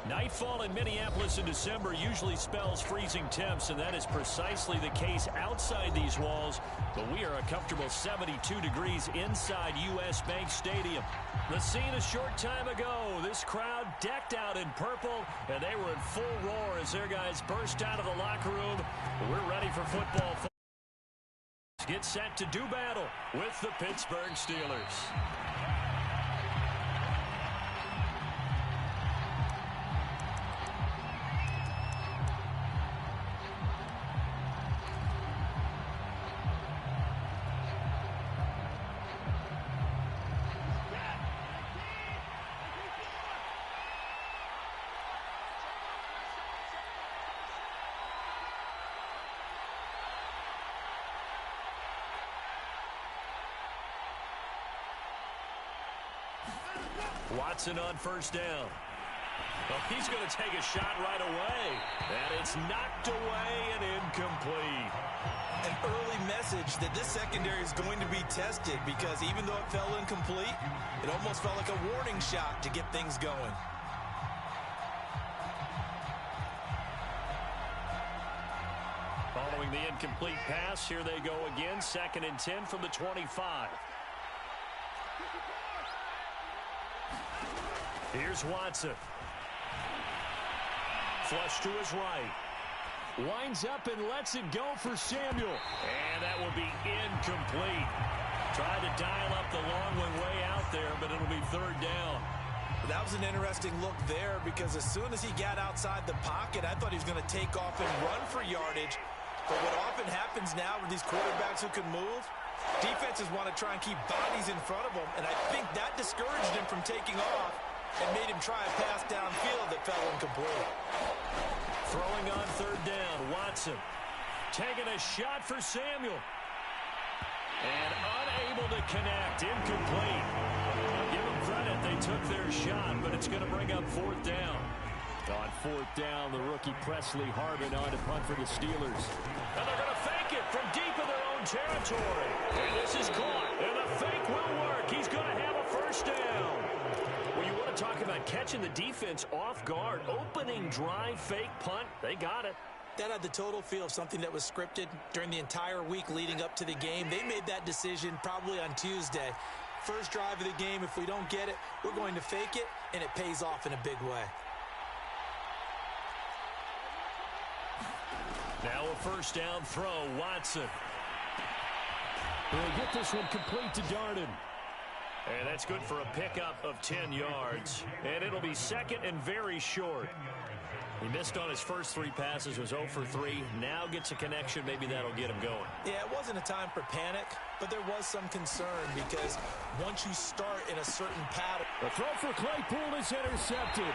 Nightfall in Minneapolis in December usually spells freezing temps, and that is precisely the case outside these walls. But we are a comfortable 72 degrees inside U.S. Bank Stadium. The scene a short time ago. This crowd decked out in purple, and they were in full roar as their guys burst out of the locker room. We're ready for football. Get set to do battle with the Pittsburgh Steelers. Watson on first down. Well, he's going to take a shot right away. And it's knocked away and incomplete. An early message that this secondary is going to be tested, because even though it fell incomplete, it almost felt like a warning shot to get things going. Following the incomplete pass, here they go again. 2nd and 10 from the 25. Here's Watson. Flush to his right. Winds up and lets it go for Samuel. And that will be incomplete. Tried to dial up the long one way out there, but it'll be 3rd down. That was an interesting look there, because as soon as he got outside the pocket, I thought he was going to take off and run for yardage. But what often happens now with these quarterbacks who can move, defenses want to try and keep bodies in front of them, and I think that discouraged him from taking off and made him try a pass downfield that fell incomplete. Throwing on 3rd down, Watson. Taking a shot for Samuel. And unable to connect. Incomplete. I'll give them credit. They took their shot, but it's going to bring up 4th down. On 4th down, the rookie Presley Harvin on to punt for the Steelers. And they're going to fake it from deep in their own territory. And this is caught. And the fake will work. He's going to have a 1st down. Well, you want to talk about catching the defense off guard. Opening drive, fake punt. They got it. That had the total feel of something that was scripted during the entire week leading up to the game. They made that decision probably on Tuesday. First drive of the game, if we don't get it, we're going to fake it, and it pays off in a big way. Now a 1st down throw, Watson. He'll get this one complete to Darden. And that's good for a pickup of 10 yards. And it'll be 2nd and very short. He missed on his first 3 passes, was 0 for 3. Now gets a connection. Maybe that'll get him going. Yeah, it wasn't a time for panic, but there was some concern, because once you start in a certain pattern. The throw for Claypool is intercepted.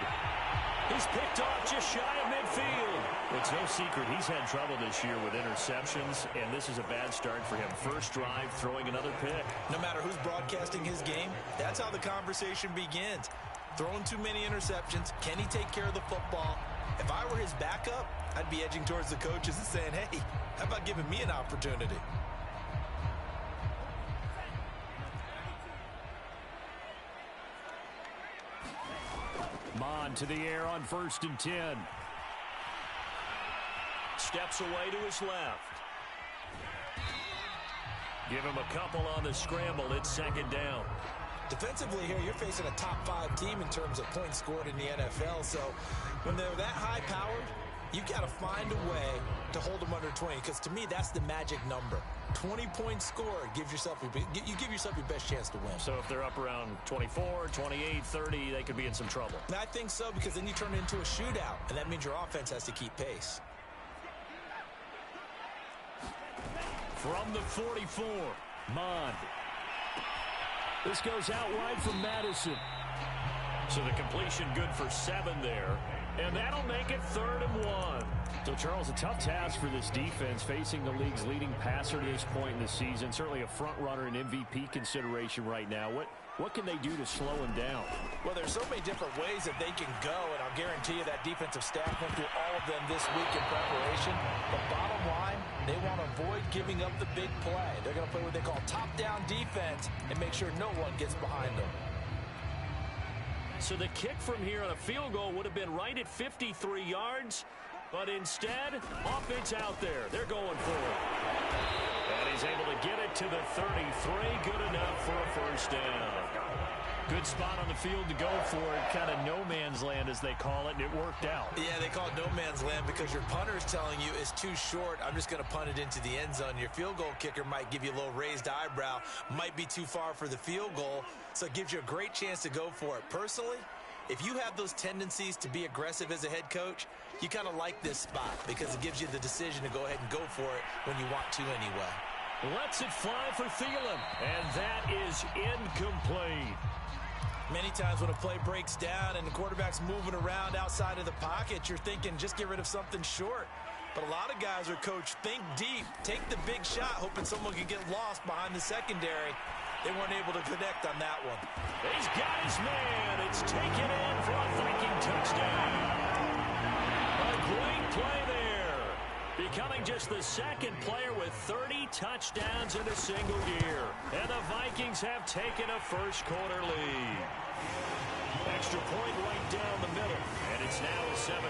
He's picked off just shy of midfield. It's no secret he's had trouble this year with interceptions, and this is a bad start for him. First drive, throwing another pick. No matter who's broadcasting his game, that's how the conversation begins. Throwing too many interceptions. Can he take care of the football? If I were his backup, I'd be edging towards the coaches and saying, hey, how about giving me an opportunity? Mon to the air on 1st and 10. Steps away to his left. Give him a couple on the scramble. It's 2nd down. Defensively here, you're facing a top 5 team in terms of points scored in the NFL. So when they're that high-powered, you've got to find a way to hold them under 20, because to me, that's the magic number. 20 points scored, you give yourself your best chance to win. So if they're up around 24, 28, 30, they could be in some trouble. And I think so, because then you turn it into a shootout, and that means your offense has to keep pace. From the 44, Mond. This goes out wide from Madison. So the completion good for 7 there. And that'll make it 3rd and 1. So, Charles, a tough task for this defense, facing the league's leading passer to this point in the season. Certainly a front runner in MVP consideration right now. What can they do to slow him down? Well, there's so many different ways that they can go, and I'll guarantee you that defensive staff went through all of them this week in preparation. But bottom line, they want to avoid giving up the big play. They're going to play what they call top-down defense and make sure no one gets behind them. So the kick from here on a field goal would have been right at 53 yards. But instead, offense out there. They're going for it. And he's able to get it to the 33. Good enough for a first down. Good spot on the field to go for it. Kind of no man's land, as they call it, and it worked out. Yeah, they call it no man's land because your punter is telling you it's too short. I'm just going to punt it into the end zone. Your field goal kicker might give you a little raised eyebrow, might be too far for the field goal, so it gives you a great chance to go for it. Personally, if you have those tendencies to be aggressive as a head coach, you kind of like this spot because it gives you the decision to go ahead and go for it when you want to anyway. Lets it fly for Thielen, and that is incomplete. Many times when a play breaks down and the quarterback's moving around outside of the pocket, you're thinking just get rid of something short. But a lot of guys are coached, think deep, take the big shot, hoping someone can get lost behind the secondary. They weren't able to connect on that one. He's got his man. It's taken in for a Viking touchdown. A great play there. Becoming just the second player with 30 touchdowns in a single year. And the Vikings have taken a first quarter lead. Extra point right down the middle. And it's now a 7-0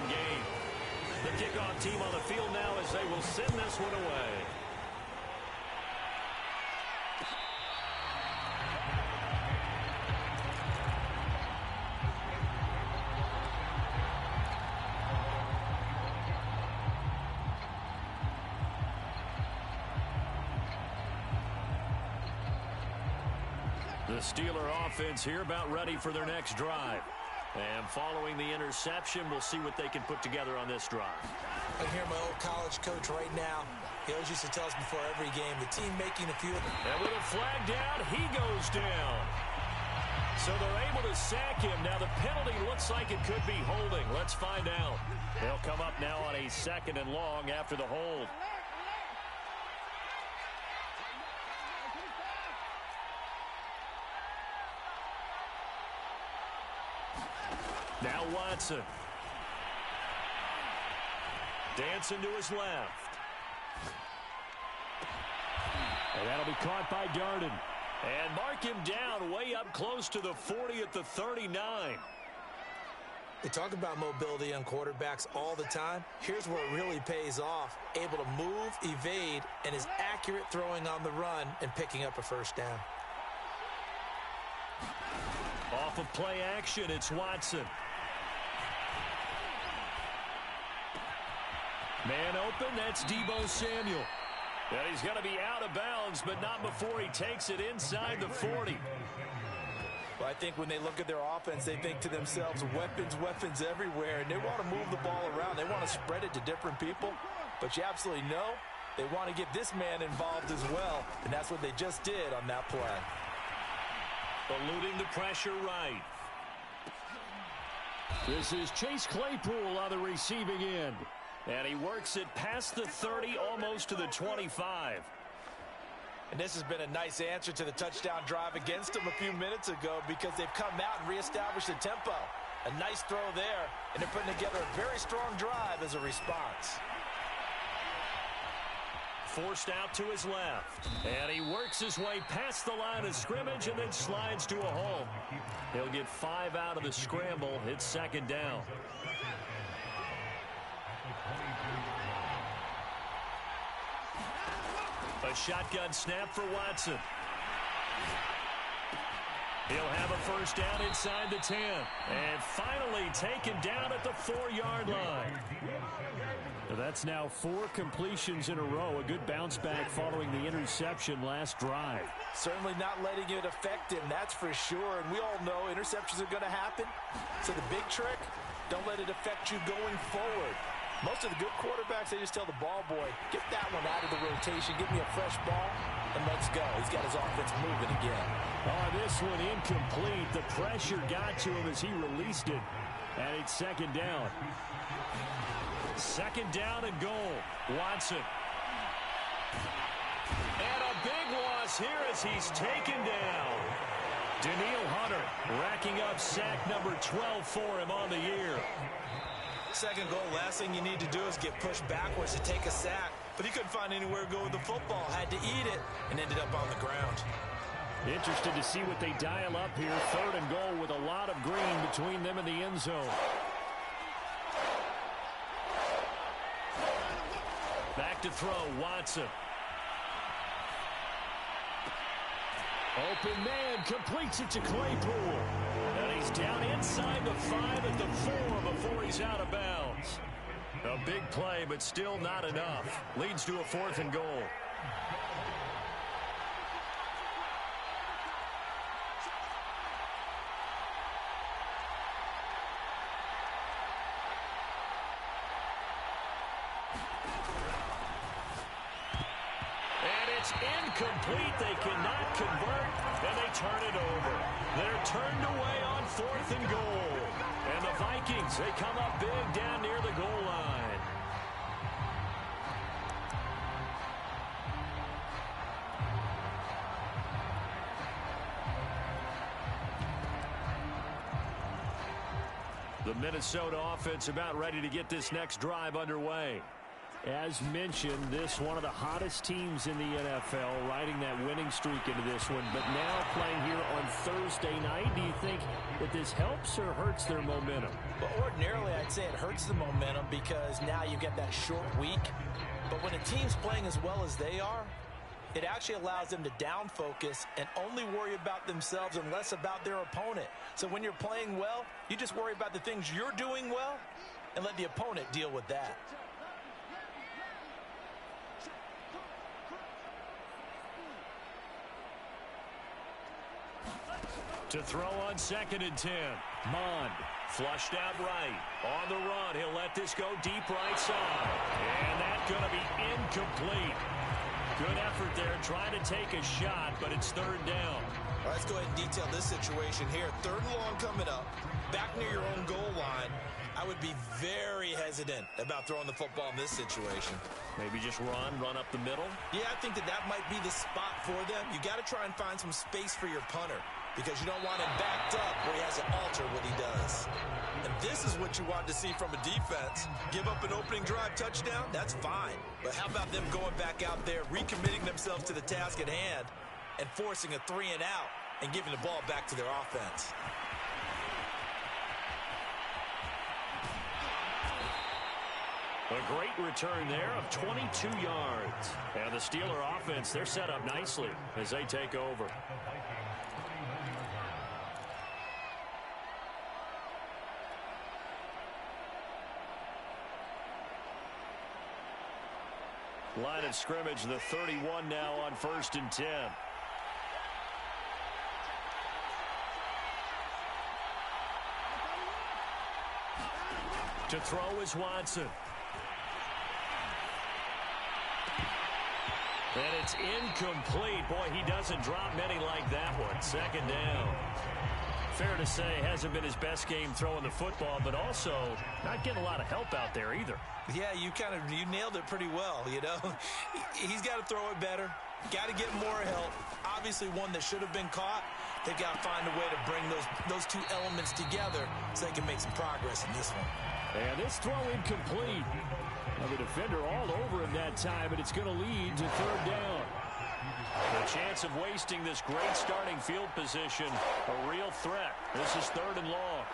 game. The kickoff team on the field now as they will send this one away. The Steeler offense here about ready for their next drive. And following the interception, we'll see what they can put together on this drive. I hear my old college coach right now. He always used to tell us before every game, the team making a few. And with a flag down, he goes down. So they're able to sack him. Now the penalty looks like it could be holding. Let's find out. They'll come up now on a 2nd and long after the hold. Now Watson. Dancing to his left. And that'll be caught by Darden. And mark him down way up close to the 40 at the 39. They talk about mobility on quarterbacks all the time. Here's where it really pays off. Able to move, evade, and is accurate throwing on the run and picking up a first down. Off of play action, it's Watson. Man open, that's Deebo Samuel. And he's going to be out of bounds, but not before he takes it inside the 40. Well, I think when they look at their offense, they think to themselves, weapons everywhere, and they want to move the ball around. They want to spread it to different people, but you absolutely know they want to get this man involved as well, and that's what they just did on that play. Eluding the pressure right. This is Chase Claypool on the receiving end. And he works it past the 30, almost to the 25. And this has been a nice answer to the touchdown drive against them a few minutes ago because they've come out and reestablished the tempo. A nice throw there, and they're putting together a very strong drive as a response. Forced out to his left. And he works his way past the line of scrimmage and then slides to a hole. He'll get 5 out of the scramble. It's 2nd down. A shotgun snap for Watson. He'll have a first down inside the 10. And finally taken down at the 4-yard line. That's now 4 completions in a row. A good bounce back following the interception last drive. Certainly not letting it affect him, that's for sure. And we all know interceptions are going to happen. So the big trick, don't let it affect you going forward. Most of the good quarterbacks, they just tell the ball boy, get that one out of the rotation, give me a fresh ball, and let's go. He's got his offense moving again. Oh, this one incomplete. The pressure got to him as he released it. And it's 2nd down. 2nd down and goal. Watson. And a big loss here as he's taken down. Daniil Hunter racking up sack number 12 for him on the year. Second goal, last thing you need to do is get pushed backwards to take a sack. But he couldn't find anywhere to go with the football. Had to eat it and ended up on the ground. Interested to see what they dial up here. 3rd and goal with a lot of green between them and the end zone. Back to throw, Watson. Open man, completes it to Claypool. And he's down inside the 5 at the 4 before he's out of bounds. A big play, but still not enough. Leads to a 4th and goal. Incomplete. They cannot convert, and they turn it over. They're turned away on 4th and goal. And the Vikings, they come up big down near the goal line. The Minnesota offense about ready to get this next drive underway. As mentioned, this one of the hottest teams in the NFL, riding that winning streak into this one, but now playing here on Thursday night. Do you think that this helps or hurts their momentum? Well, ordinarily, I'd say it hurts the momentum because now you get that short week. But when a team's playing as well as they are, it actually allows them to down focus and only worry about themselves and less about their opponent. So when you're playing well, you just worry about the things you're doing well and let the opponent deal with that. To throw on 2nd and 10. Mond flushed out right. On the run, he'll let this go deep right side. And that's going to be incomplete. Good effort there trying to take a shot, but it's 3rd down. All right, let's go ahead and detail this situation here. 3rd and long coming up. Back near your own goal line. I would be very hesitant about throwing the football in this situation. Maybe just run up the middle? Yeah, I think that might be the spot for them. You got to try and find some space for your punter, because you don't want him backed up where he has to alter what he does. And this is what you want to see from a defense. Give up an opening drive touchdown, that's fine. But how about them going back out there, recommitting themselves to the task at hand, and forcing a 3 and out, and giving the ball back to their offense. A great return there of 22 yards. And the Steeler offense, they're set up nicely as they take over. Line of scrimmage, the 31 now on 1st and 10. To throw is Watson. And it's incomplete. Boy, he doesn't drop many like that one. 2nd down. Fair to say, hasn't been his best game throwing the football, but also not getting a lot of help out there either. Yeah, you nailed it pretty well, you know. He's got to throw it better. Got to get more help. Obviously one that should have been caught. They've got to find a way to bring those two elements together so they can make some progress in this one. And this throw incomplete. Now the defender all over him that time, but it's going to lead to 3rd down. The chance of wasting this great starting field position, a real threat. This is 3rd and long.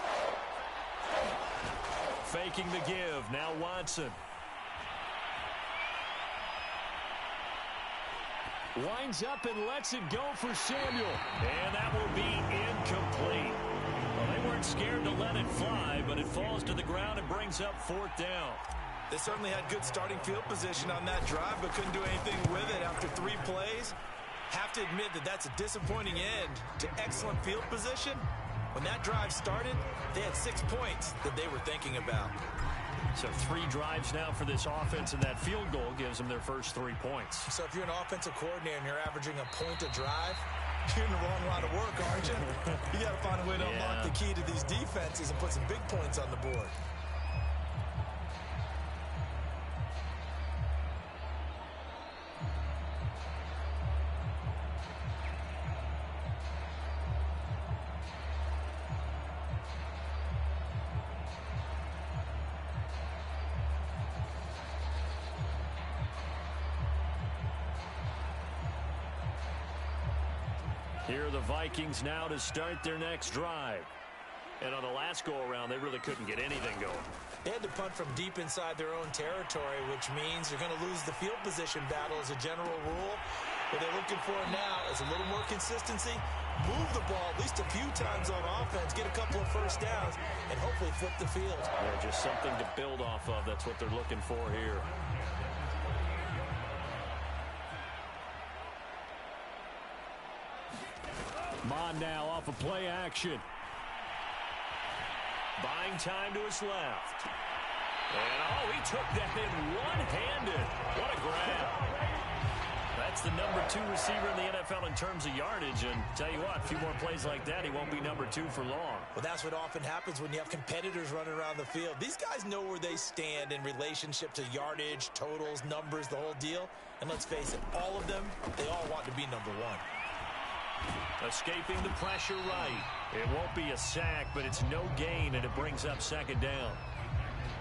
Faking the give, now Watson. Winds up and lets it go for Samuel. And that will be incomplete. Well, they weren't scared to let it fly, but it falls to the ground and brings up 4th down. They certainly had good starting field position on that drive, but couldn't do anything with it after 3 plays. Have to admit that that's a disappointing end to excellent field position. When that drive started, they had 6 points that they were thinking about. So 3 drives now for this offense, and that field goal gives them their first 3 points. So if you're an offensive coordinator and you're averaging a point a drive, you're in the wrong line of work, aren't you? You got to find a way to unlock the key to these defenses and put some big points on the board. Here are the Vikings now to start their next drive. And on the last go-around, they really couldn't get anything going. They had to punt from deep inside their own territory, which means they're going to lose the field position battle as a general rule. What they're looking for now is a little more consistency, move the ball at least a few times on offense, get a couple of first downs, and hopefully flip the field. Yeah, just something to build off of. That's what they're looking for here. Mon now off of play action. Buying time to his left. And, oh, he took that in one-handed. What a grab. That's the number 2 receiver in the NFL in terms of yardage. And tell you what, a few more plays like that, he won't be number 2 for long. Well, that's what often happens when you have competitors running around the field. These guys know where they stand in relationship to yardage, totals, numbers, the whole deal. And let's face it, all of them, they all want to be number 1. Escaping the pressure right. It won't be a sack, but it's no gain, and it brings up second down.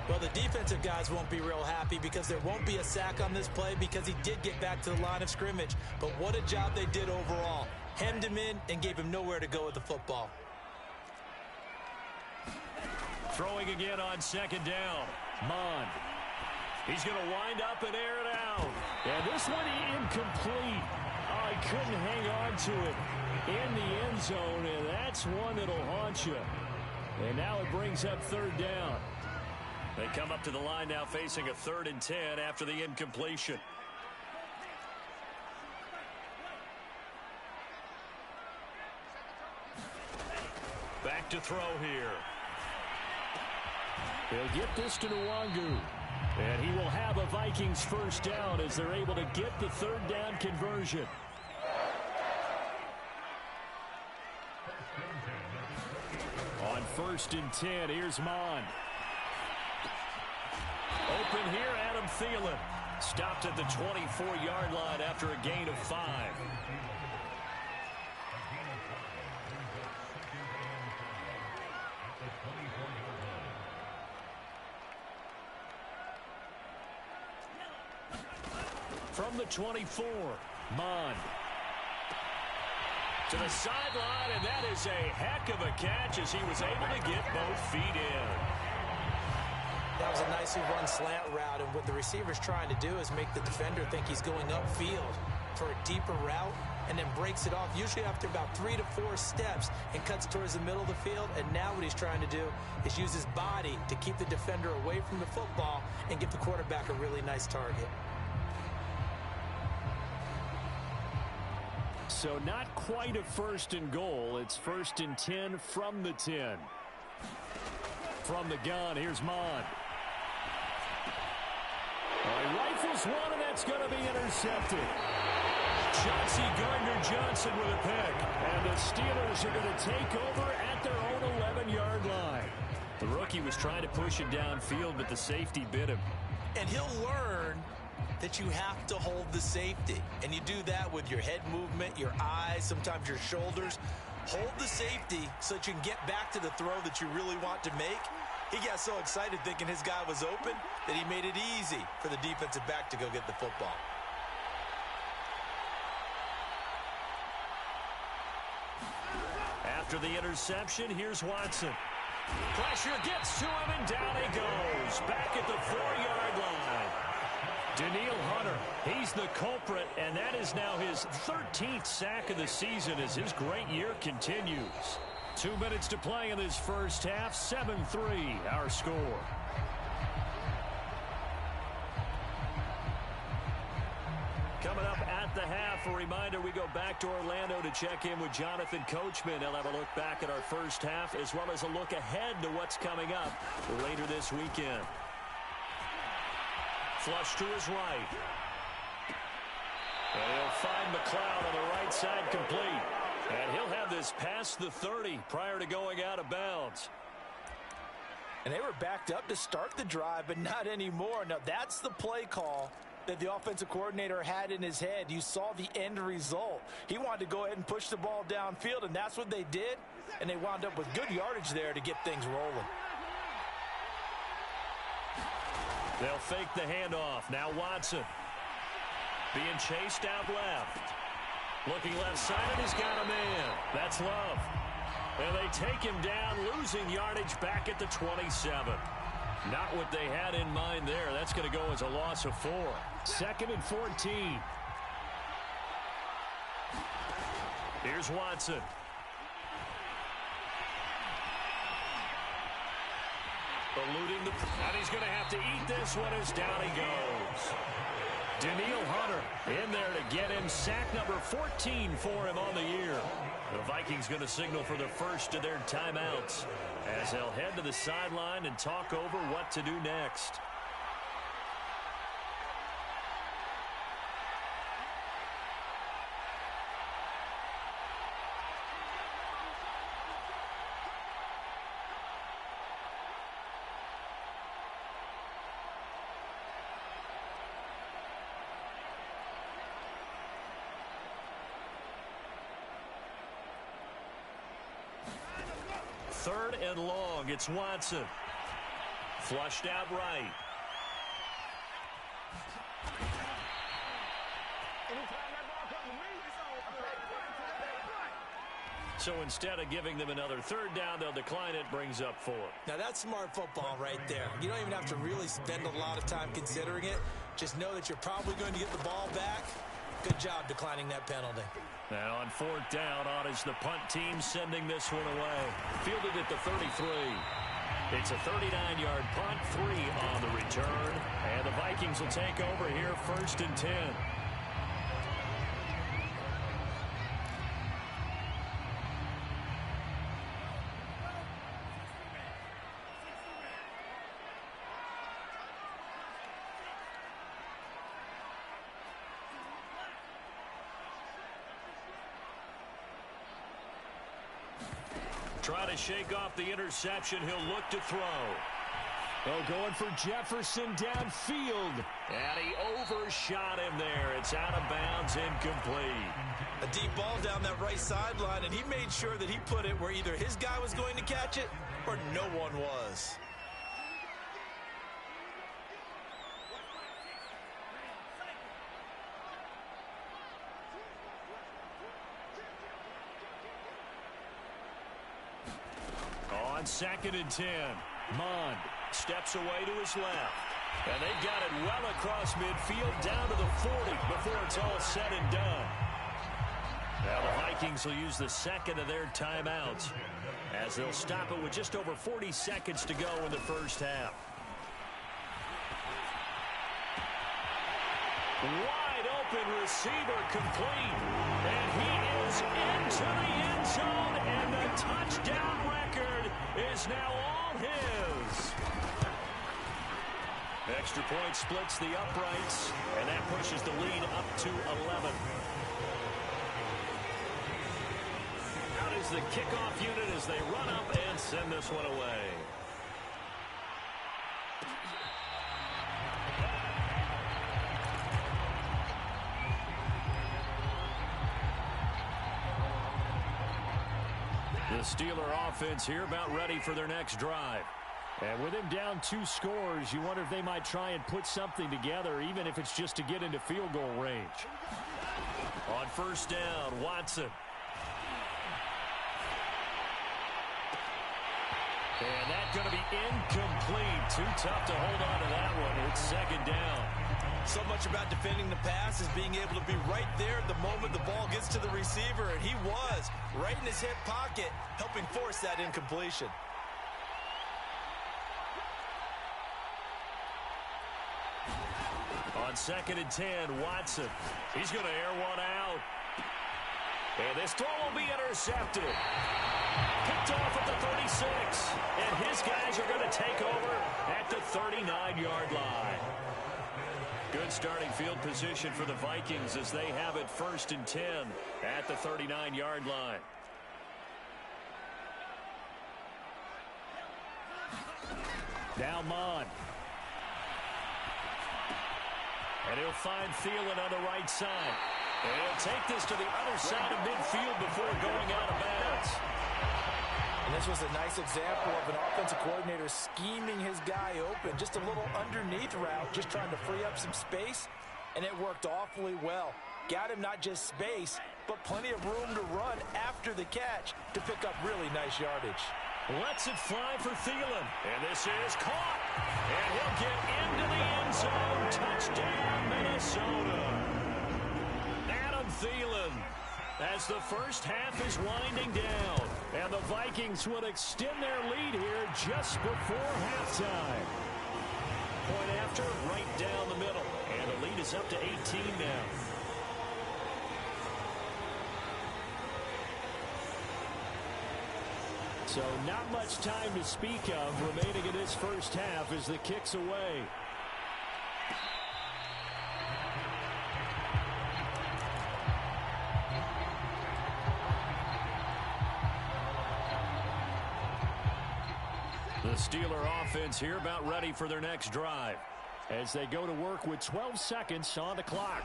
Well, the defensive guys won't be real happy because there won't be a sack on this play because he did get back to the line of scrimmage. But what a job they did overall. Hemmed him in and gave him nowhere to go with the football. Throwing again on second down. Mon. He's going to wind up and air it out. And this one incomplete. Oh, he couldn't hang on to it in the end zone, and that's one that'll haunt you. And now it brings up third down. They come up to the line now facing a 3rd and 10 after the incompletion. Back to throw here. He'll get this to Nwangu. And he will have a Vikings first down as they're able to get the 3rd down conversion. On 1st and 10, here's Mon. Open here, Adam Thielen. Stopped at the 24-yard line after a gain of 5. From the 24, Mon. To the sideline, and that is a heck of a catch as he was able to get both feet in. That was a nicely run slant route, and what the receiver's trying to do is make the defender think he's going upfield for a deeper route and then breaks it off, usually after about 3 to 4 steps, and cuts towards the middle of the field. And now what he's trying to do is use his body to keep the defender away from the football and give the quarterback a really nice target. So not quite a 1st and goal. It's 1st and 10 from the 10. From the gun, here's Mon. He rifles one, and that's going to be intercepted. Chauncey Gardner-Johnson with a pick. And the Steelers are going to take over at their own 11-yard line. The rookie was trying to push it downfield, but the safety bit him. And he'll learn that you have to hold the safety. And you do that with your head movement, your eyes, sometimes your shoulders. Hold the safety so that you can get back to the throw that you really want to make. He got so excited thinking his guy was open that he made it easy for the defensive back to go get the football. After the interception, here's Watson. Pressure gets to him, and down he goes. Back at the 4-yard line. Daniil Hunter, he's the culprit, and that is now his 13th sack of the season as his great year continues. 2 minutes to play in this first half, 7-3 our score. Coming up at the half, a reminder we go back to Orlando to check in with Jonathan Coachman. He'll have a look back at our first half as well as a look ahead to what's coming up later this weekend. Flush to his right. And he'll find McLeod on the right side complete. And he'll have this past the 30 prior to going out of bounds. And they were backed up to start the drive, but not anymore. Now, that's the play call that the offensive coordinator had in his head. You saw the end result. He wanted to go ahead and push the ball downfield, and that's what they did. And they wound up with good yardage there to get things rolling. They'll fake the handoff. Now Watson being chased out left. Looking left side, and he's got a man. That's Love. And they take him down, losing yardage back at the 27. Not what they had in mind there. That's going to go as a loss of 4. 2nd and 14. Here's Watson. Eluding and he's going to have to eat this one as down he goes. Daniil Hunter in there to get him sack number 14 for him on the year. The Vikings going to signal for the first of their timeouts as they'll head to the sideline and talk over what to do next. Third and long. It's Watson. Flushed out right. So instead of giving them another third down, they'll decline it. Brings up 4. Now that's smart football right there. You don't even have to really spend a lot of time considering it. Just know that you're probably going to get the ball back. Good job declining that penalty. Now on 4th down, on is the punt team sending this one away. Fielded at the 33. It's a 39-yard punt, 3 on the return. And the Vikings will take over here 1st and 10. Try to shake off the interception. He'll look to throw. Oh, going for Jefferson downfield. And he overshot him there. It's out of bounds, incomplete. A deep ball down that right sideline, and he made sure that he put it where either his guy was going to catch it or no one was. On 2nd and 10, Mond steps away to his left. And they've got it well across midfield down to the 40 before it's all said and done. Now the Vikings will use the 2nd of their timeouts as they'll stop it with just over 40 seconds to go in the first half. Wide open receiver complete. And he is into the end zone, and the touchdown record is now all his. Extra point splits the uprights, and that pushes the lead up to 11. Out is the kickoff unit as they run up and send this one away. The Steeler offense here about ready for their next drive. And with him down 2 scores, you wonder if they might try and put something together, even if it's just to get into field goal range. On 1st down, Watson. And that's going to be incomplete. Too tough to hold on to that one. It's 2nd down. So much about defending the pass is being able to be right there at the moment the ball gets to the receiver, and he was right in his hip pocket, helping force that incompletion. On 2nd and 10, Watson. He's going to air one out. And this throw will be intercepted. Picked off at the 36. And his guys are going to take over at the 39-yard line. Good starting field position for the Vikings as they have it 1st and 10 at the 39-yard line. Now Mond. And he'll find Thielen on the right side. And he'll take this to the other side of midfield before going out of bounds. And this was a nice example of an offensive coordinator scheming his guy open. Just a little underneath route, just trying to free up some space, and it worked awfully well. got him not just space, but plenty of room to run after the catch to pick up really nice yardage. Lets it fly for Thielen. And this is caught. And he'll get into the end zone. Touchdown, Minnesota. Adam Thielen, as the first half is winding down. And the Vikings would extend their lead here just before halftime. Point after, right down the middle. And the lead is up to 18 now. So not much time to speak of remaining in this first half as the kick's away. The Steeler offense here about ready for their next drive as they go to work with 12 seconds on the clock.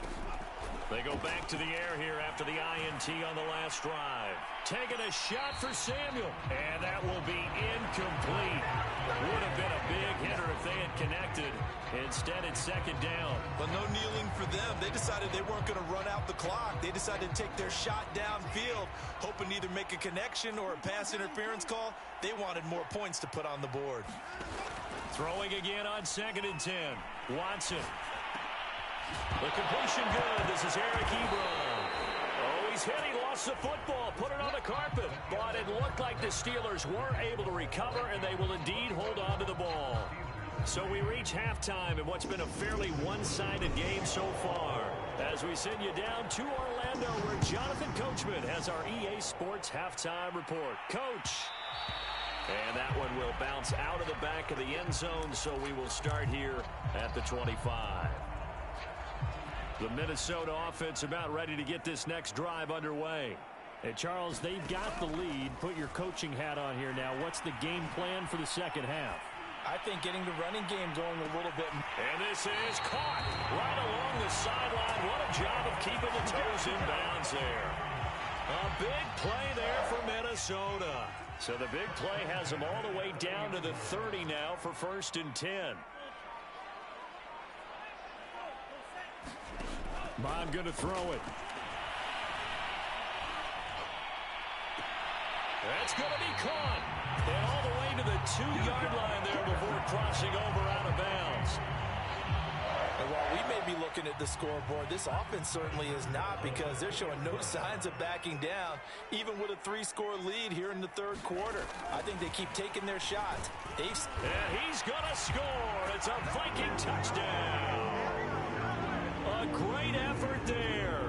They go back to the air here after the INT on the last drive. Taking a shot for Samuel. And that will be incomplete. Would have been a big hitter if they had connected. Instead, it's second down. But no kneeling for them. They decided they weren't going to run out the clock. They decided to take their shot downfield, hoping to either make a connection or a pass interference call. They wanted more points to put on the board. Throwing again on 2nd and 10. Watson. The completion good. This is Eric Ebron. Oh, he's hit. He lost the football. Put it on the carpet. But it looked like the Steelers were able to recover, and they will indeed hold on to the ball. So we reach halftime in what's been a fairly one-sided game so far. As we send you down to Orlando, where Jonathan Coachman has our EA Sports halftime report. Coach. And that one will bounce out of the back of the end zone, so we will start here at the 25. The Minnesota offense about ready to get this next drive underway. And Charles, they've got the lead. Put your coaching hat on here now. What's the game plan for the second half? I think getting the running game going a little bit. And this is caught right along the sideline. What a job of keeping the toes in bounds there. A big play there for Minnesota. So the big play has them all the way down to the 30 now for 1st and 10. Bond going to throw it. That's going to be caught. And all the way to the 2-yard line there before crossing over out of bounds. And while we may be looking at the scoreboard, this offense certainly is not, because they're showing no signs of backing down, even with a 3-score lead here in the third quarter. I think they keep taking their shots. And he's going to score. It's a Viking touchdown. A great effort there.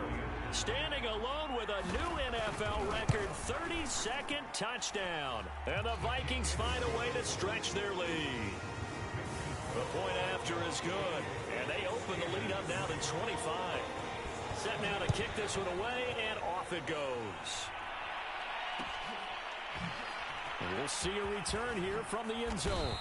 Standing alone with a new NFL record 32nd touchdown. And the Vikings find a way to stretch their lead. The point after is good. And they open the lead up now to 25. Set now to kick this one away, and off it goes. And we'll see a return here from the end zone.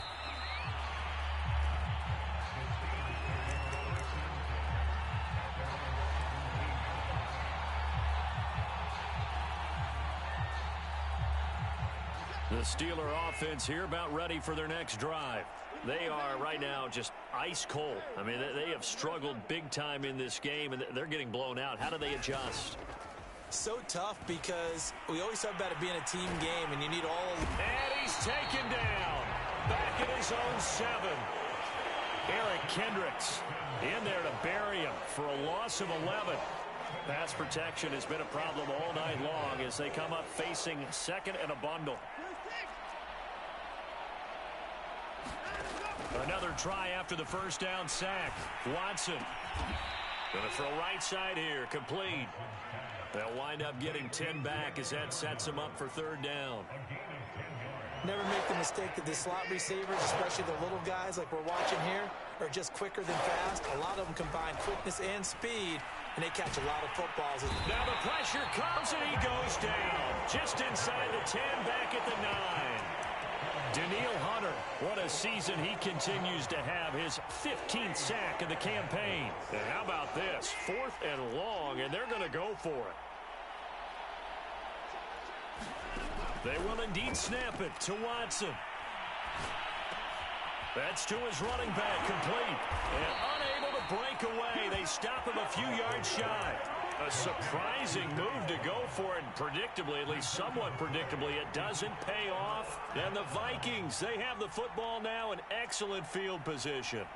The Steeler offense here about ready for their next drive. They are right now just ice cold. I mean, they have struggled big time in this game, and they're getting blown out. How do they adjust? So tough, because we always talk about it being a team game, and you need all. And he's taken down. Back at his own 7. Eric Kendricks in there to bury him for a loss of 11. Pass protection has been a problem all night long as they come up facing 2nd and a bundle. Another try after the first down sack. Watson going to throw right side here. Complete. They'll wind up getting 10 back as that sets them up for 3rd down. Never make the mistake that the slot receivers, especially the little guys like we're watching here, are just quicker than fast. A lot of them combine quickness and speed, and they catch a lot of footballs. Now the pressure comes, and he goes down. Just inside the 10, back at the 9. Daniil Hunter, what a season he continues to have, his 15th sack of the campaign. And how about this? 4th and long, and they're going to go for it. They will indeed snap it to Watson. That's to his running back, complete. And unable to break away. They stop him a few yards shy. A surprising move to go for it. Predictably, at least somewhat predictably, it doesn't pay off. And the Vikings, they have the football now in excellent field position.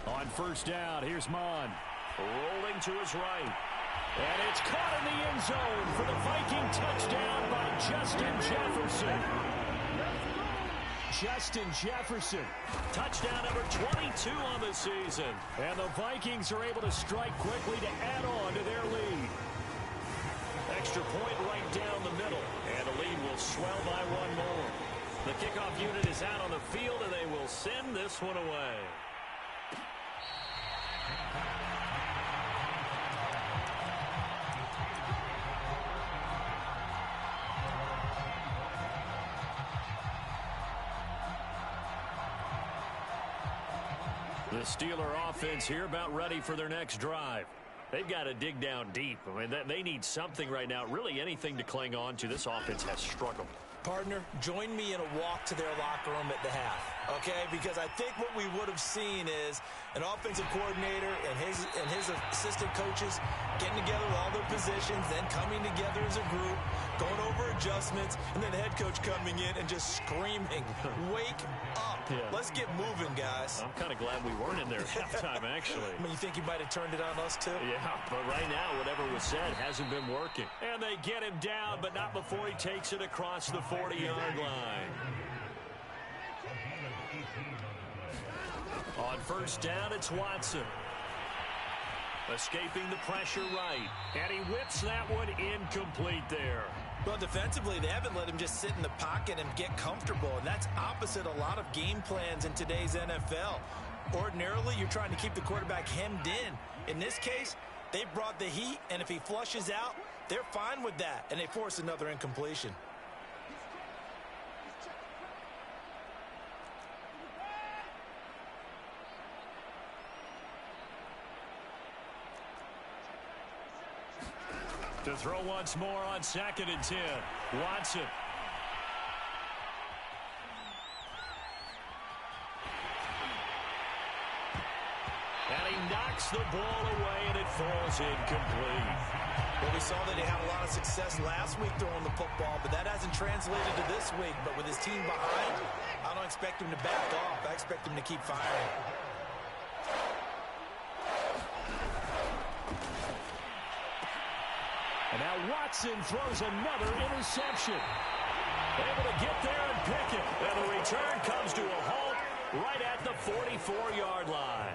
On first down, here's Mon. Rolling to his right. And it's caught in the end zone for the Viking touchdown by Justin Jefferson. Justin Jefferson, touchdown number 22 on the season. And the Vikings are able to strike quickly to add on to their lead. Extra point right down the middle. And the lead will swell by one more. The kickoff unit is out on the field, and they will send this one away. The Steeler offense here about ready for their next drive. They've got to dig down deep. I mean, they need something right now, really anything to cling on to. This offense has struggled. Partner, join me in a walk to their locker room at the half, okay? Because I think what we would have seen is an offensive coordinator and his assistant coaches getting together with all their positions, then coming together as a group, going over adjustments, and then the head coach coming in and just screaming, wake up. Yeah. Let's get moving, guys. I'm kind of glad we weren't in there at halftime, actually. I mean, you think he might have turned it on us, too? Yeah, but right now, whatever was said hasn't been working. And they get him down, but not before he takes it across the 40-yard line. On first down, it's Watson. Escaping the pressure right. And he whips that one incomplete there. Well, defensively, they haven't let him just sit in the pocket and get comfortable, and that's opposite a lot of game plans in today's NFL. Ordinarily, you're trying to keep the quarterback hemmed in. In this case, they brought the heat, and if he flushes out, they're fine with that, and they force another incompletion. To throw once more on 2nd and 10. Watson. And he knocks the ball away, and it falls incomplete. Well, we saw that he had a lot of success last week throwing the football, but that hasn't translated to this week. But with his team behind, I don't expect him to back off. I expect him to keep firing. And now Watson throws another interception. Able to get there and pick it. And the return comes to a halt right at the 44-yard line.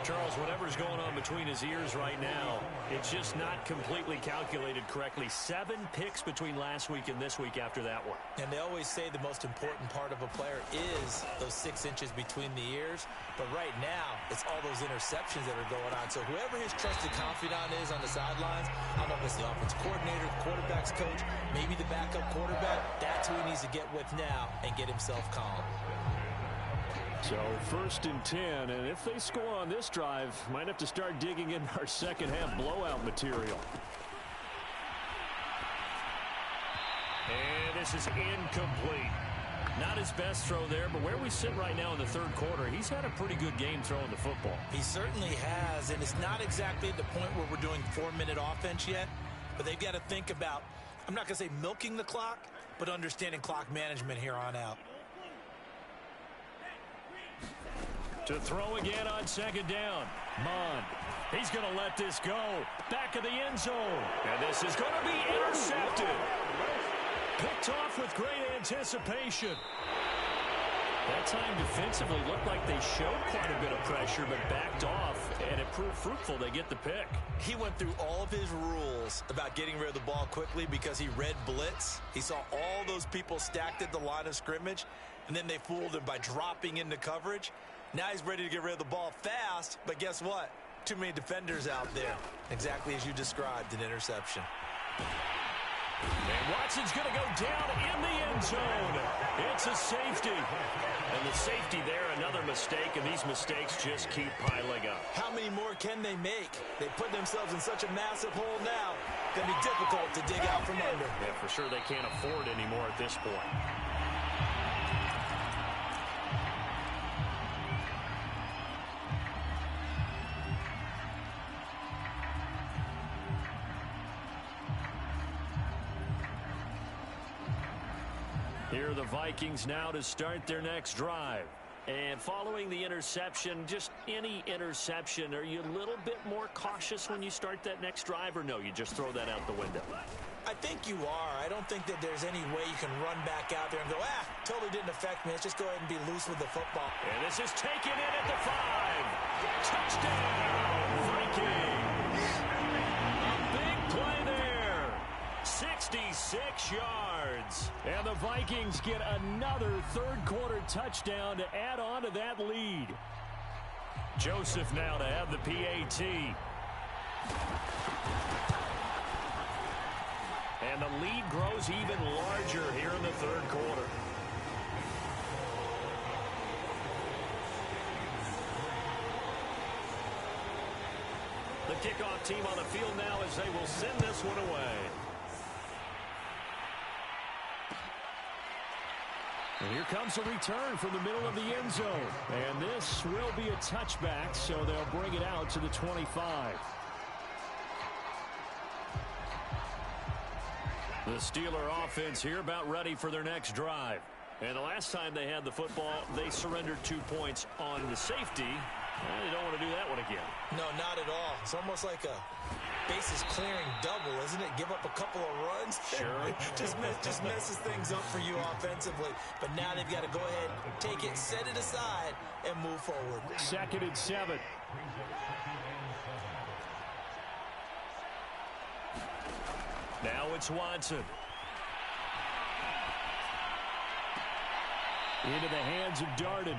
Charles, whatever's going on between his ears right now, it's just not completely calculated correctly. 7 picks between last week and this week after that one. And they always say the most important part of a player is those 6 inches between the ears. But right now, it's all those interceptions that are going on. So whoever his trusted confidant is on the sidelines, I don't know if it's the offensive coordinator, the quarterback's coach, maybe the backup quarterback, that's who he needs to get with now and get himself calm. So 1st and 10, and if they score on this drive, might have to start digging in our second half blowout material. And this is incomplete. Not his best throw there, but where we sit right now in the 3rd quarter, he's had a pretty good game throwing the football. He certainly has, and it's not exactly at the point where we're doing 4-minute offense yet, but they've got to think about, I'm not going to say milking the clock, but understanding clock management here on out. To throw again on 2nd down. Mon. He's going to let this go. Back of the end zone. And this is going to be intercepted. Picked off with great anticipation. That time defensively looked like they showed quite a bit of pressure, but backed off, and it proved fruitful. They get the pick. He went through all of his rules about getting rid of the ball quickly because he read blitz. He saw all those people stacked at the line of scrimmage, and then they fooled him by dropping into coverage. Now he's ready to get rid of the ball fast, but guess what? Too many defenders out there. Exactly as you described, an interception. And Watson's going to go down in the end zone. It's a safety. And the safety there, another mistake, and these mistakes just keep piling up. How many more can they make? They put themselves in such a massive hole now. Going to be difficult to dig out from under. Yeah, for sure they can't afford any more at this point. Here are the Vikings now to start their next drive. And following the interception, just any interception, are you a little bit more cautious when you start that next drive, or no, you just throw that out the window? I think you are. I don't think that there's any way you can run back out there and go, totally didn't affect me. Let's just go ahead and be loose with the football. And this is taken in at the 5. Touchdown, Vikings. A big play there. 66 yards. And the Vikings get another third-quarter touchdown to add on to that lead. Joseph now to have the PAT. And the lead grows even larger here in the third quarter. The kickoff team on the field now as they will send this one away. And here comes a return from the middle of the end zone. And this will be a touchback, so they'll bring it out to the 25. The Steeler offense here about ready for their next drive. And the last time they had the football, they surrendered 2 points on the safety. They don't want to do that one again. No, not at all. It's almost like a bases clearing double, isn't it? Give up a couple of runs. Sure. just messes things up for you offensively. But now they've got to go ahead, take it, set it aside, and move forward. 2nd and 7. Now it's Watson. Into the hands of Darden.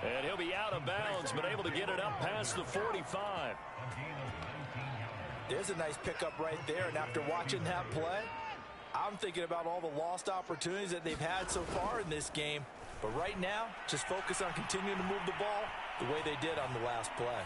And he'll be out of bounds, but able to get it up past the 45. There's a nice pickup right there, and after watching that play, I'm thinking about all the lost opportunities that they've had so far in this game. But right now, just focus on continuing to move the ball the way they did on the last play.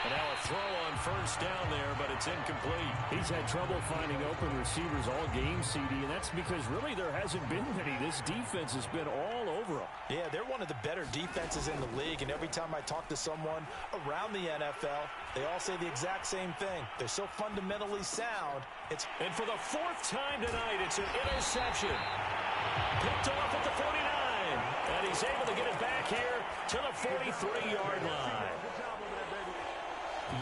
And now a throw on first down there, but it's incomplete. He's had trouble finding open receivers all game, CD, and that's because really there hasn't been many. This defense has been all over them. Yeah, they're one of the better defenses in the league, and every time I talk to someone around the NFL, they all say the exact same thing. They're so fundamentally sound. And for the 4th time tonight, it's an interception. Picked off at the 49, and he's able to get it back here to the 43-yard line.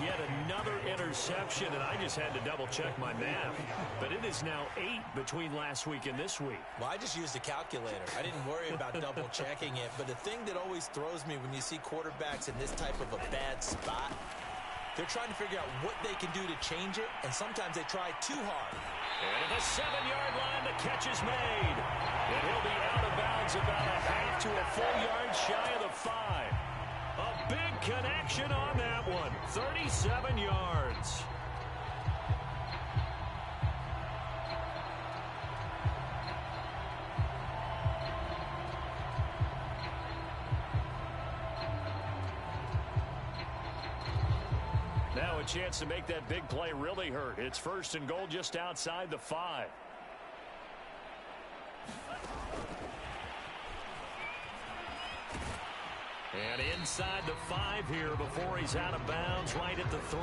Yet another interception, and I just had to double-check my math. But it is now 8 between last week and this week. Well, I just used a calculator. I didn't worry about double-checking it. But the thing that always throws me when you see quarterbacks in this type of a bad spot, they're trying to figure out what they can do to change it, and sometimes they try too hard. And at the 7-yard line, the catch is made. And he'll be out of bounds about a half to a full yard shy of the 5. A big connection on that one. 37 yards. Now a chance to make that big play really hurt. It's 1st and goal just outside the 5. And inside the 5 here before he's out of bounds, right at the 3.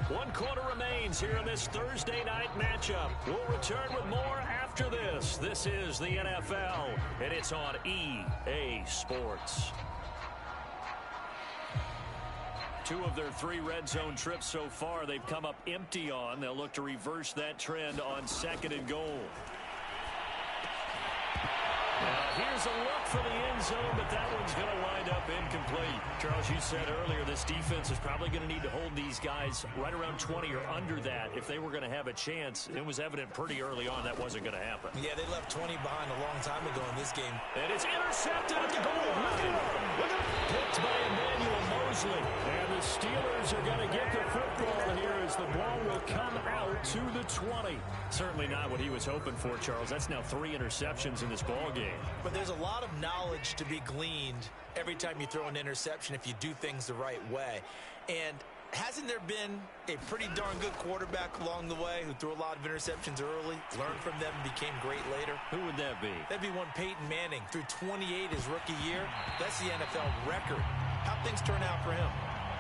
One quarter remains here in this Thursday night matchup. We'll return with more after this. This is the NFL, and it's on EA Sports. 2 of their 3 red zone trips so far they've come up empty on. They'll look to reverse that trend on 2nd and goal. Now here's a look for the end zone, but that one's going to wind up incomplete. Charles, you said earlier this defense is probably going to need to hold these guys right around 20 or under that if they were going to have a chance. It was evident pretty early on that wasn't going to happen. Yeah, they left 20 behind a long time ago in this game. And it's intercepted at the goal line. Picked by Emmanuel Mosley. And the Steelers are going to get the football here as the ball will come out to the 20. Certainly not what he was hoping for, Charles. That's now 3 interceptions in this ball game. But there's a lot of knowledge to be gleaned every time you throw an interception if you do things the right way. And hasn't there been a pretty darn good quarterback along the way who threw a lot of interceptions early, learned from them, and became great later? Who would that be? That'd be one Peyton Manning. Threw 28 his rookie year. That's the NFL record. How'd things turn out for him?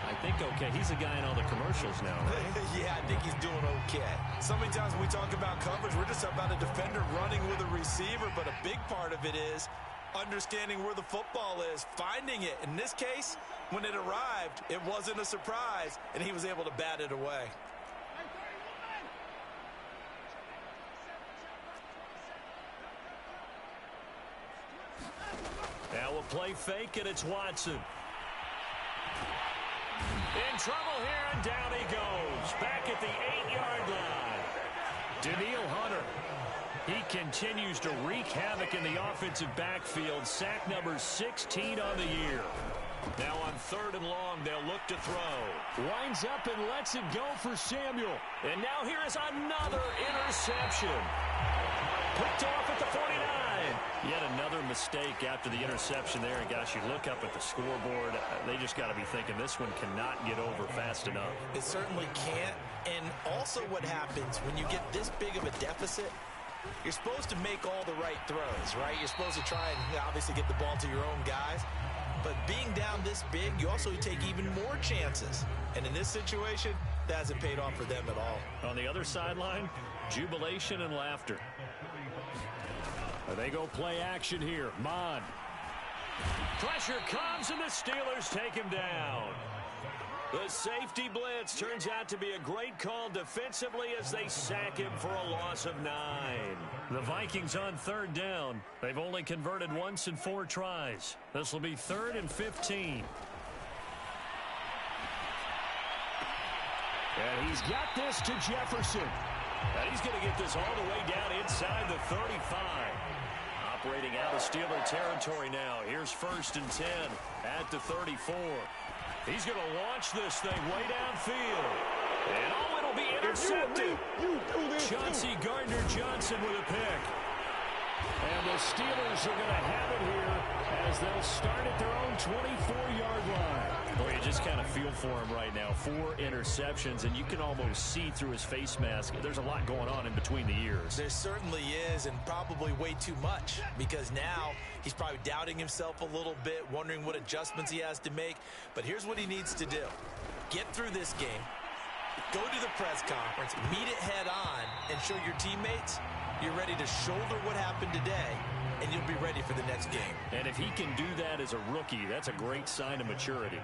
I think okay. He's a guy in all the commercials now, right? Yeah, I think he's doing okay. So many times when we talk about coverage, we're just about a defender running with a receiver, but a big part of it is understanding where the football is, finding it. In this case, when it arrived, it wasn't a surprise, and he was able to bat it away. Now we'll play fake, and it's Watson. In trouble here, and down he goes. Back at the 8-yard line. Daniil Hunter. He continues to wreak havoc in the offensive backfield. Sack number 16 on the year. Now on 3rd and long, they'll look to throw. Winds up and lets it go for Samuel. And now here is another interception. Picked off at the 49. Yet another mistake after the interception there. And gosh, you look up at the scoreboard, they just got to be thinking this one cannot get over fast enough. It certainly can't. And also what happens when you get this big of a deficit, you're supposed to make all the right throws, right? You're supposed to try and obviously get the ball to your own guys. But being down this big, you also take even more chances. And in this situation, that hasn't paid off for them at all. On the other sideline, jubilation and laughter. They go play action here. Mon. Pressure comes, and the Steelers take him down. The safety blitz turns out to be a great call defensively as they sack him for a loss of 9. The Vikings on 3rd down. They've only converted once in 4 tries. This will be 3rd and 15. And he's got this to Jefferson. And he's going to get this all the way down inside the 35. Operating out of Steeler territory now. Here's 1st and 10 at the 34. He's going to launch this thing way downfield. And oh, it'll be intercepted. Chauncey Gardner-Johnson with a pick. And the Steelers are going to have it here as they'll start at their own 24-yard line. Boy, you just kind of feel for him right now. 4 interceptions, and you can almost see through his face mask. There's a lot going on in between the ears. There certainly is, and probably way too much, because now he's probably doubting himself a little bit, wondering what adjustments he has to make. But here's what he needs to do. Get through this game, go to the press conference, meet it head on, and show your teammates you're ready to shoulder what happened today, and you'll be ready for the next game. And if he can do that as a rookie, that's a great sign of maturity.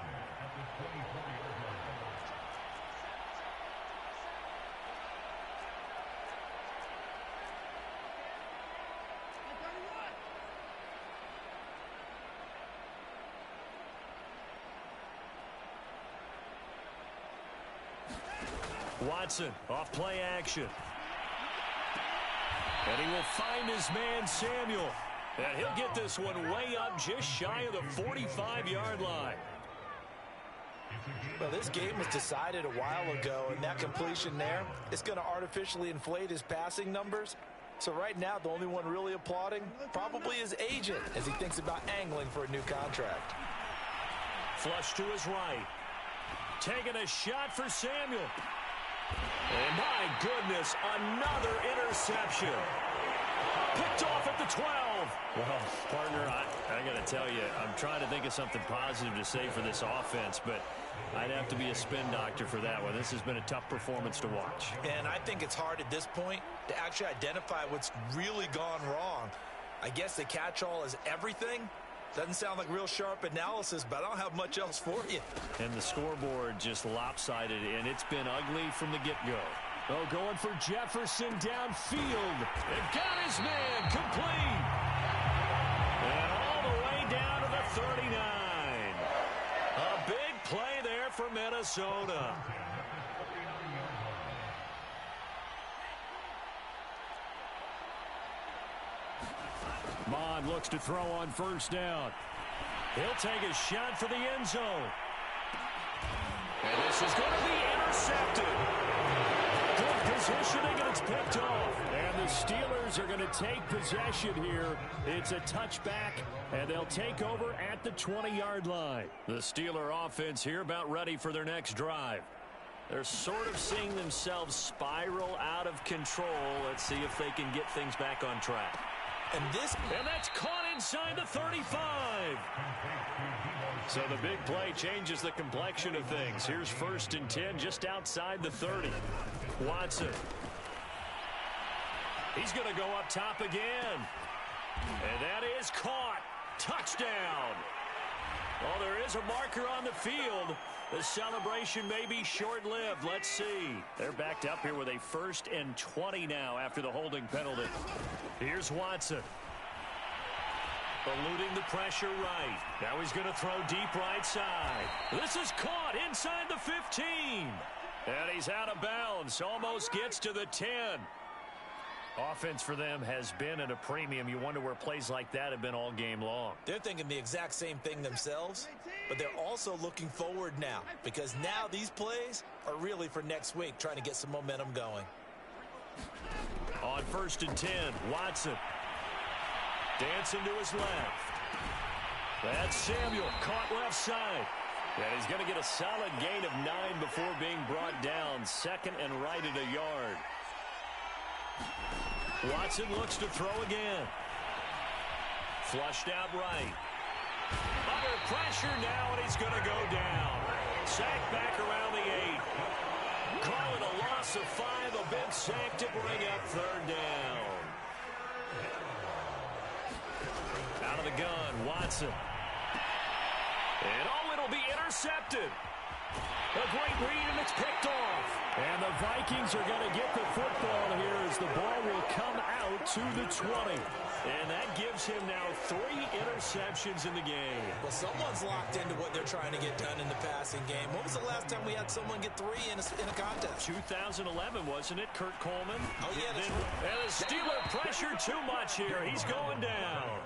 Watson off play action. And he will find his man Samuel. And he'll get this one way up just shy of the 45-yard line. Well, this game was decided a while ago, and that completion there is going to artificially inflate his passing numbers. So right now, the only one really applauding probably his agent as he thinks about angling for a new contract. Flush to his right. Taking a shot for Samuel. And my goodness, another interception. Picked off at the 12. Well, partner, I got to tell you, I'm trying to think of something positive to say for this offense, but I'd have to be a spin doctor for that one. This has been a tough performance to watch. And I think it's hard at this point to actually identify what's really gone wrong. I guess the catch-all is everything. Doesn't sound like real sharp analysis, but I don't have much else for you. And the scoreboard just lopsided, and it's been ugly from the get-go. Oh, going for Jefferson downfield. They've got his man complete. And all the way down to the 39. A big play there for Minnesota. Mon looks to throw on 1st down. He'll take a shot for the end zone. And this is going to be intercepted. Good positioning, and it's picked off. And the Steelers are going to take possession here. It's a touchback, and they'll take over at the 20-yard line. The Steeler offense here about ready for their next drive. They're sort of seeing themselves spiral out of control. Let's see if they can get things back on track. And that's caught inside the 35. So the big play changes the complexion of things. Here's 1st and 10 just outside the 30. Watson. He's going to go up top again. And that is caught. Touchdown. Well, there is a marker on the field. The celebration may be short-lived. Let's see. They're backed up here with a 1st and 20 now after the holding penalty. Here's Watson. Eluding the pressure right. Now he's going to throw deep right side. This is caught inside the 15. And he's out of bounds. Almost gets to the 10. Offense for them has been at a premium. You wonder where plays like that have been all game long. They're thinking the exact same thing themselves, but they're also looking forward now because now these plays are really for next week, trying to get some momentum going. On 1st and 10, Watson. Dancing to his left. That's Samuel, caught left side. And he's going to get a solid gain of 9 before being brought down. 2nd and right at a yard. Watson looks to throw again. Flushed out right. Under pressure now, and he's going to go down. Sacked back around the 8. Call it a loss of 5, a big sack to bring up 3rd down. Out of the gun, Watson. And it'll be intercepted. A great read, and it's picked off. And the Vikings are going to get the football here as the ball will come out to the 20. And that gives him now 3 interceptions in the game. Well, someone's locked into what they're trying to get done in the passing game. When was the last time we had someone get 3 in a contest? 2011, wasn't it, Kurt Coleman? Oh, yeah, that's right. And the Steeler pressure too much here. He's going down.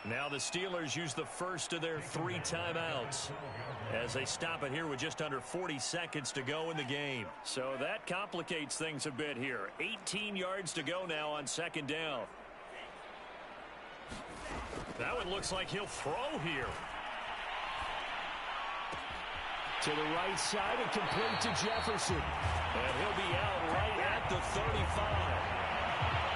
Now the Steelers use the first of their 3 timeouts as they stop it here with just under 40 seconds to go in the game. So that complicates things a bit here. 18 yards to go now on 2nd down. That one looks like he'll throw here. To the right side and complete to Jefferson. And he'll be out right at the 35.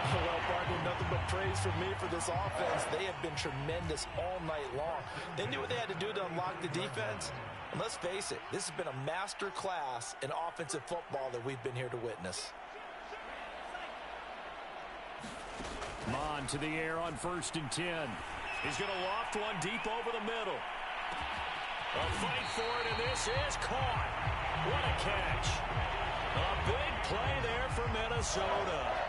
Well, partner, nothing but praise from me for this offense. They have been tremendous all night long. They knew what they had to do to unlock the defense. And let's face it, this has been a master class in offensive football that we've been here to witness. Mon to the air on 1st and 10. He's going to loft one deep over the middle. A fight for it, and this is caught. What a catch. A big play there for Minnesota.